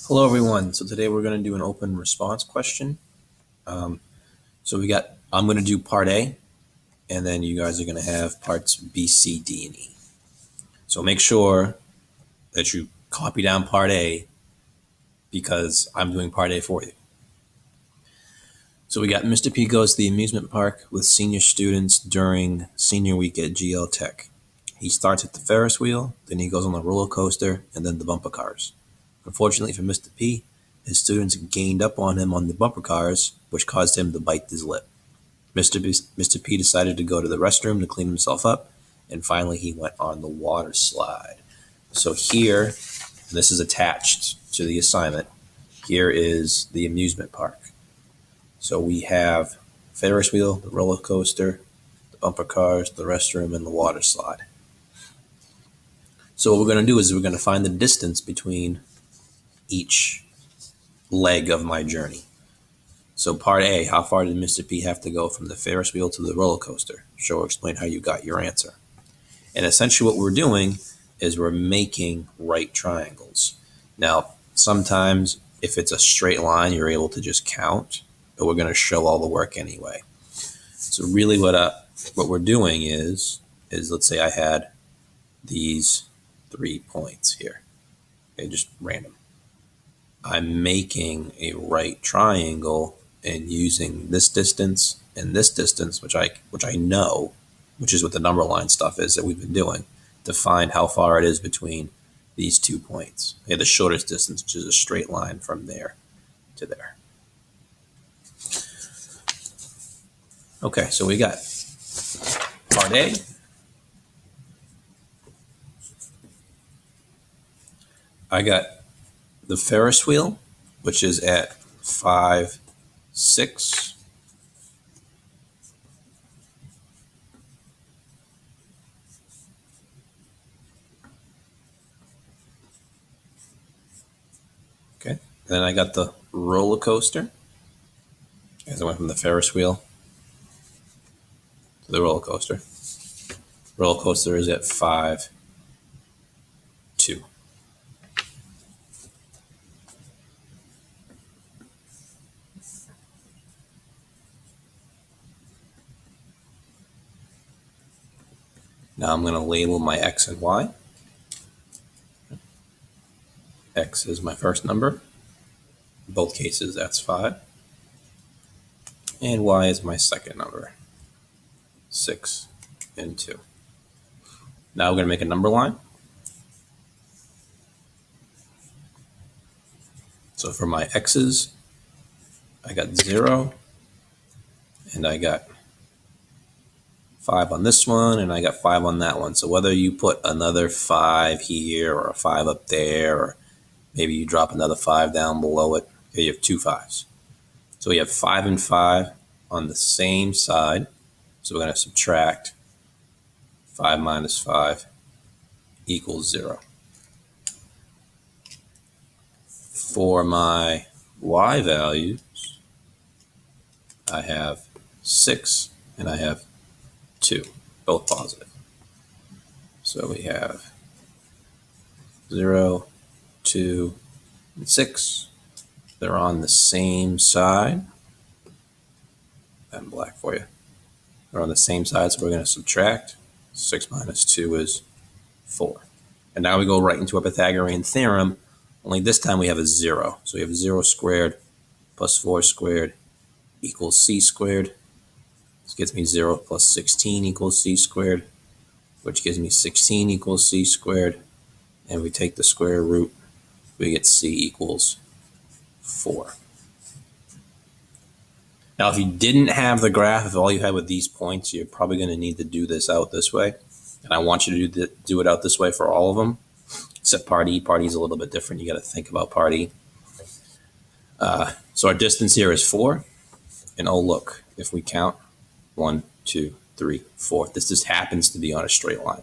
Hello, everyone. So today we're going to do an open response question. I'm going to do part A, and then you guys are going to have parts B, C, D, and E. So make sure that you copy down part A because I'm doing part A for you. So we got Mr. P goes to the amusement park with senior students during senior week at GL Tech. He starts at the Ferris wheel, then he goes on the roller coaster, and then the bumper cars. Unfortunately for Mr. P, his students gained up on him on the bumper cars, which caused him to bite his lip. Mr. P decided to go to the restroom to clean himself up, and finally he went on the water slide. So here, this is attached to the assignment, here is the amusement park. So we have Ferris wheel, the roller coaster, the bumper cars, the restroom, and the water slide. So what we're going to do is we're going to find the distance between each leg of my journey. So part A, how far did Mr. P have to go from the Ferris wheel to the roller coaster? Show or explain how you got your answer. And essentially what we're doing is we're making right triangles. Now, sometimes if it's a straight line, you're able to just count, but we're going to show all the work anyway. So really what we're doing is let's say I had these 3 points here. Okay, just random. I'm making a right triangle and using this distance and this distance, which I know, which is what the number line stuff is that we've been doing, to find how far it is between these 2 points. Okay, the shortest distance, which is a straight line from there to there. Okay, so we got part A. I got the Ferris wheel, which is at 5, 6. Okay, and then I got the roller coaster. As I went from the Ferris wheel to the roller coaster. Roller coaster is at 5, 2. Now I'm going to label my X and Y. X is my first number. In both cases, that's 5. And Y is my second number, 6 and 2. Now we're going to make a number line. So for my X's, I got 0, and I got 5 on this one, and I got 5 on that one. So whether you put another 5 here or a 5 up there, or maybe you drop another 5 down below it, okay, you have 2 5s. So we have 5 and 5 on the same side. So we're going to subtract 5 minus 5 equals 0. For my Y values, I have 6 and I have 2, both positive. So we have 0, 2, and 6. They're on the same side. I'm black for you. They're on the same side, so we're going to subtract. 6 minus 2 is 4. And now we go right into our Pythagorean theorem, only this time we have a 0. So we have 0 squared plus 4 squared equals c squared. This gives me 0 plus 16 equals c squared, which gives me 16 equals c squared. And we take the square root, we get c equals 4. Now, if you didn't have the graph, if all you had with these points, you're probably going to need to do this out this way. And I want you to do it out this way for all of them, except part E. Part E is a little bit different. You got to think about part E. So our distance here is 4. And oh, look, if we count 1, 2, 3, 4, this just happens to be on a straight line.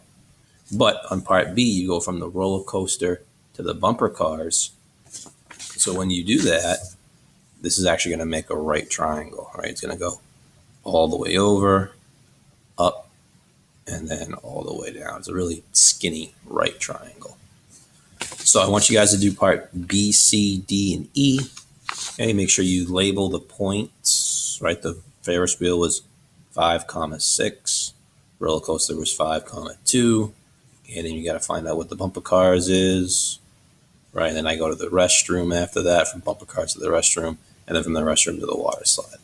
But on part B, you go from the roller coaster to the bumper cars. So when you do that, this is actually going to make a right triangle, right? It's going to go all the way over, up, and then all the way down. It's a really skinny right triangle. So I want you guys to do part B, C, D, and E. Okay, make sure you label the points, right? The Ferris wheel was 5,6. Roller coaster was 5,2. And then you got to find out what the bumper cars is, right? And then I go to the restroom after that, from bumper cars to the restroom, and then from the restroom to the water slide.